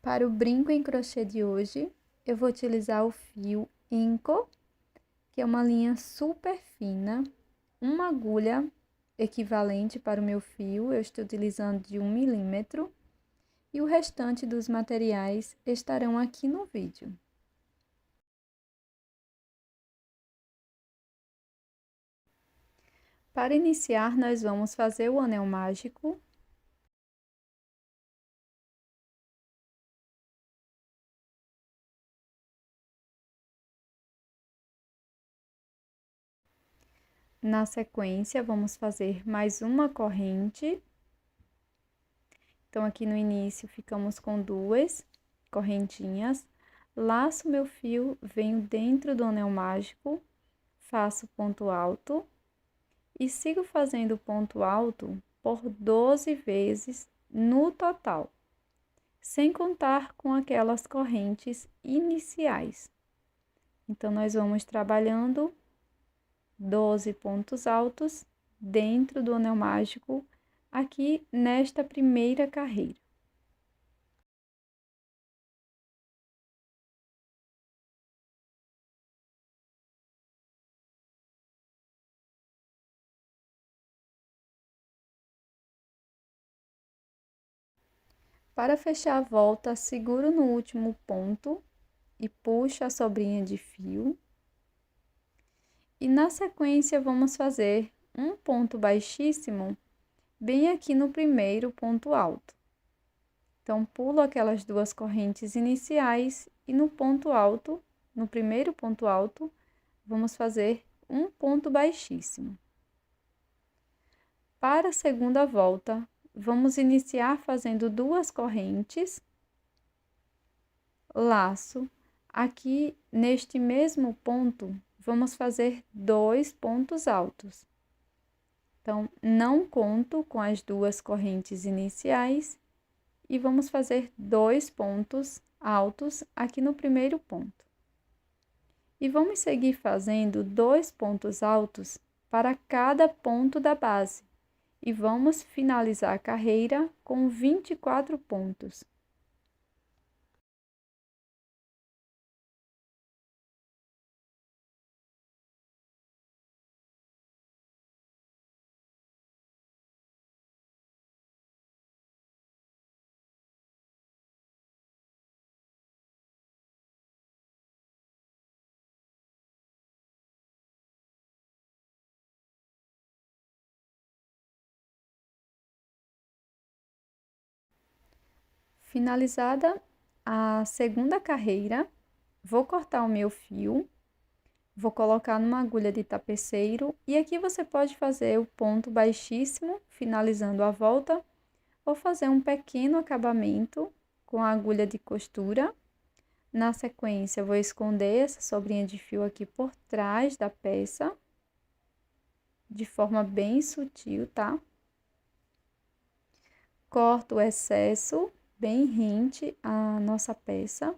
Para o brinco em crochê de hoje, eu vou utilizar o fio Inco, que é uma linha super fina, uma agulha equivalente para o meu fio, eu estou utilizando de 1 milímetro, e o restante dos materiais estarão aqui no vídeo. Para iniciar, nós vamos fazer o anel mágico. Na sequência, vamos fazer mais uma corrente. Então, aqui no início, ficamos com 2 correntinhas. Laço meu fio, venho dentro do anel mágico, faço ponto alto e sigo fazendo ponto alto por 12 vezes no total, sem contar com aquelas correntes iniciais. Então, nós vamos trabalhando 12 pontos altos dentro do anel mágico, aqui nesta primeira carreira. Para fechar a volta, seguro no último ponto e puxo a sobrinha de fio. E na sequência, vamos fazer um ponto baixíssimo bem aqui no primeiro ponto alto. Então, pulo aquelas 2 correntes iniciais e no ponto alto, no primeiro ponto alto, vamos fazer um ponto baixíssimo. Para a segunda volta, vamos iniciar fazendo 2 correntes, laço. Aqui, neste mesmo ponto, vamos fazer 2 pontos altos. Então, não conto com as 2 correntes iniciais e vamos fazer 2 pontos altos aqui no primeiro ponto. E vamos seguir fazendo 2 pontos altos para cada ponto da base. E vamos finalizar a carreira com 24 pontos. Finalizada a segunda carreira, vou cortar o meu fio, vou colocar numa agulha de tapeceiro e aqui você pode fazer o ponto baixíssimo, finalizando a volta, ou fazer um pequeno acabamento com a agulha de costura. Na sequência, vou esconder essa sobrinha de fio aqui por trás da peça, de forma bem sutil, tá? Corto o excesso bem rente à nossa peça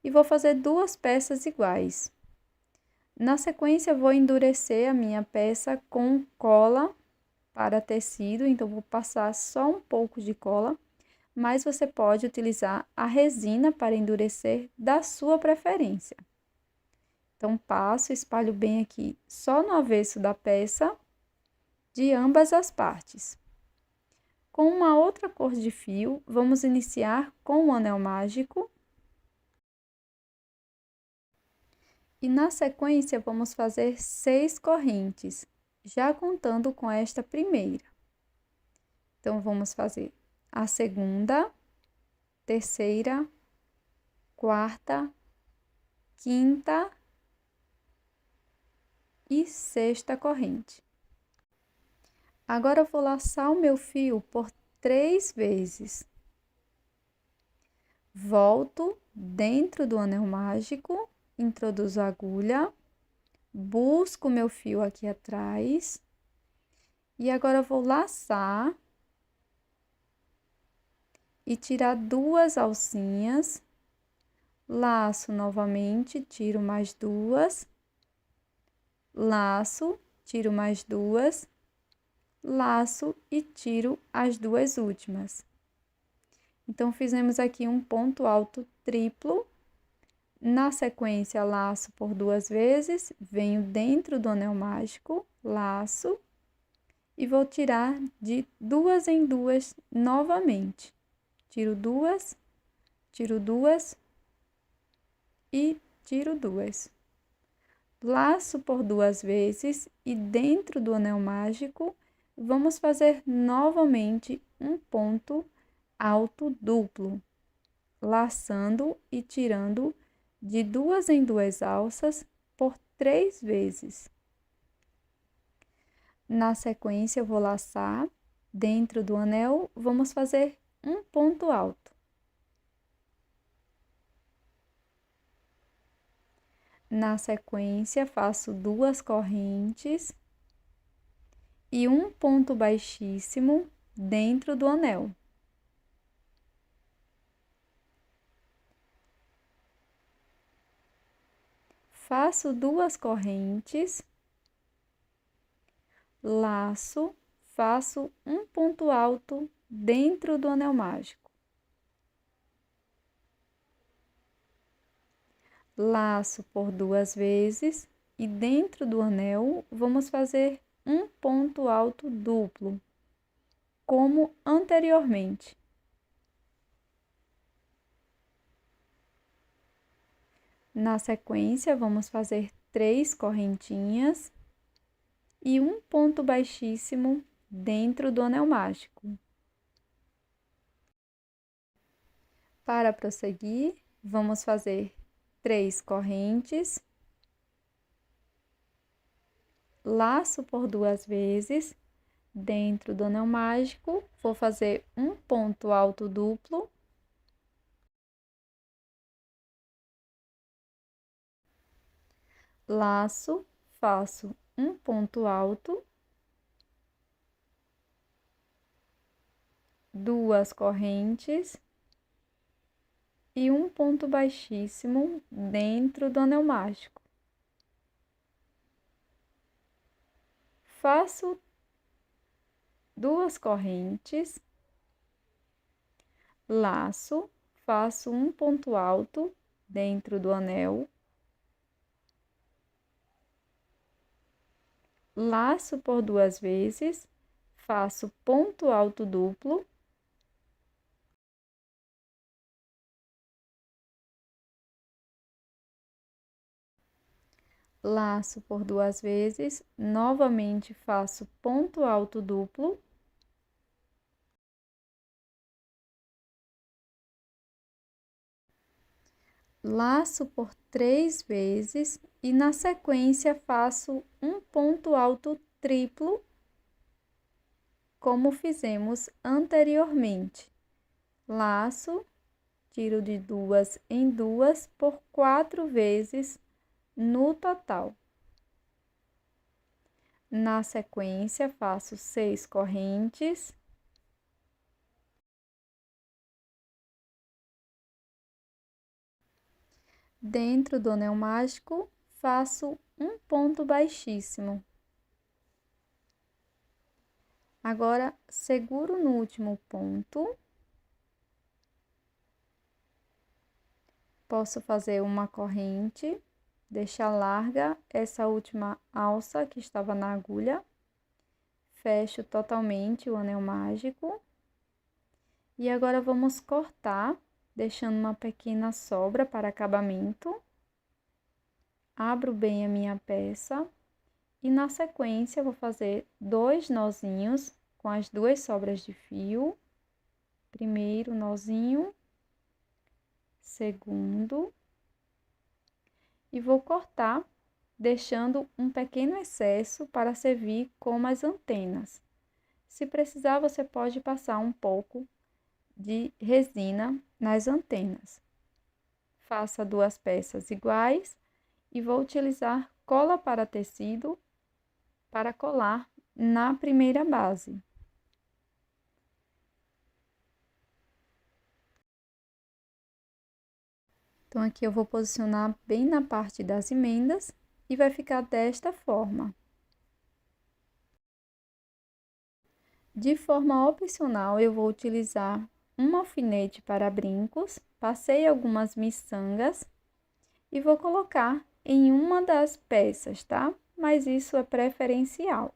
e vou fazer 2 peças iguais. Na sequência, vou endurecer a minha peça com cola para tecido, então vou passar só um pouco de cola, mas você pode utilizar a resina para endurecer da sua preferência. Então, passo, espalho bem aqui só no avesso da peça, de ambas as partes. Com uma outra cor de fio, vamos iniciar com o anel mágico. E na sequência, vamos fazer 6 correntes, já contando com esta primeira. Então, vamos fazer a segunda, terceira, quarta, quinta e sexta corrente. Agora, eu vou laçar o meu fio por 3 vezes. Volto dentro do anel mágico, introduzo a agulha, busco o meu fio aqui atrás. E agora, eu vou laçar e tirar 2 alcinhas. Laço novamente, tiro mais 2. Laço, tiro mais 2. Laço e tiro as 2 últimas. Então, fizemos aqui um ponto alto triplo. Na sequência, laço por 2 vezes, venho dentro do anel mágico, laço, e vou tirar de 2 em 2 novamente. Tiro 2 e tiro 2. Laço por 2 vezes e dentro do anel mágico, vamos fazer novamente um ponto alto duplo, laçando e tirando de 2 em 2 alças por 3 vezes. Na sequência, eu vou laçar dentro do anel, vamos fazer um ponto alto. Na sequência, faço 2 correntes e um ponto baixíssimo dentro do anel. Faço 2 correntes, laço, faço um ponto alto dentro do anel mágico. Laço por 2 vezes e dentro do anel vamos fazer um ponto alto duplo, como anteriormente. Na sequência, vamos fazer 3 correntinhas e um ponto baixíssimo dentro do anel mágico. Para prosseguir, vamos fazer 3 correntes, laço por 2 vezes, dentro do anel mágico, vou fazer um ponto alto duplo, laço, faço um ponto alto, 2 correntes e um ponto baixíssimo dentro do anel mágico. Faço 2 correntes, laço, faço um ponto alto dentro do anel, laço por 2 vezes, faço ponto alto duplo, laço por 2 vezes, novamente faço ponto alto duplo, laço por 3 vezes e na sequência faço um ponto alto triplo, como fizemos anteriormente. Laço, tiro de 2 em 2 por 4 vezes no total. Na sequência, faço 6 correntes. Dentro do anel mágico, faço um ponto baixíssimo. Agora, seguro no último ponto. Posso fazer uma corrente, deixar larga essa última alça que estava na agulha. Fecho totalmente o anel mágico. E agora, vamos cortar, deixando uma pequena sobra para acabamento. Abro bem a minha peça e na sequência vou fazer 2 nozinhos com as 2 sobras de fio. Primeiro nozinho, segundo, e vou cortar, deixando um pequeno excesso para servir como as antenas. Se precisar, você pode passar um pouco de resina nas antenas. Faça 2 peças iguais e vou utilizar cola para tecido para colar na primeira base. Então, aqui eu vou posicionar bem na parte das emendas e vai ficar desta forma. De forma opcional, eu vou utilizar um alfinete para brincos, passei algumas miçangas e vou colocar em uma das peças, tá? Mas isso é preferencial.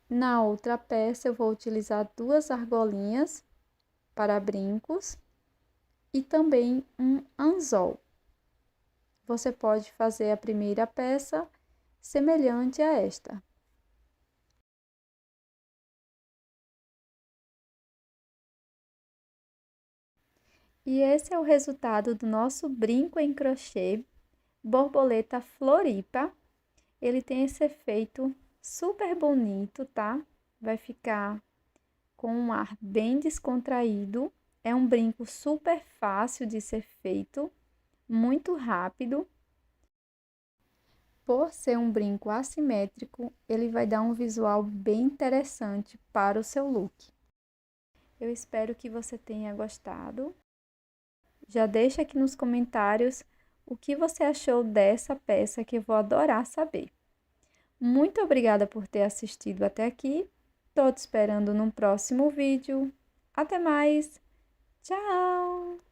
Na outra peça, eu vou utilizar duas argolinhas para brincos e também um anzol. Você pode fazer a primeira peça semelhante a esta. E esse é o resultado do nosso brinco em crochê borboleta Floripa. Ele tem esse efeito super bonito, tá? Vai ficar com um ar bem descontraído. É um brinco super fácil de ser feito, muito rápido. Por ser um brinco assimétrico, ele vai dar um visual bem interessante para o seu look. Eu espero que você tenha gostado. Já deixa aqui nos comentários o que você achou dessa peça, que eu vou adorar saber. Muito obrigada por ter assistido até aqui. Tô te esperando no próximo vídeo. Até mais! Tchau!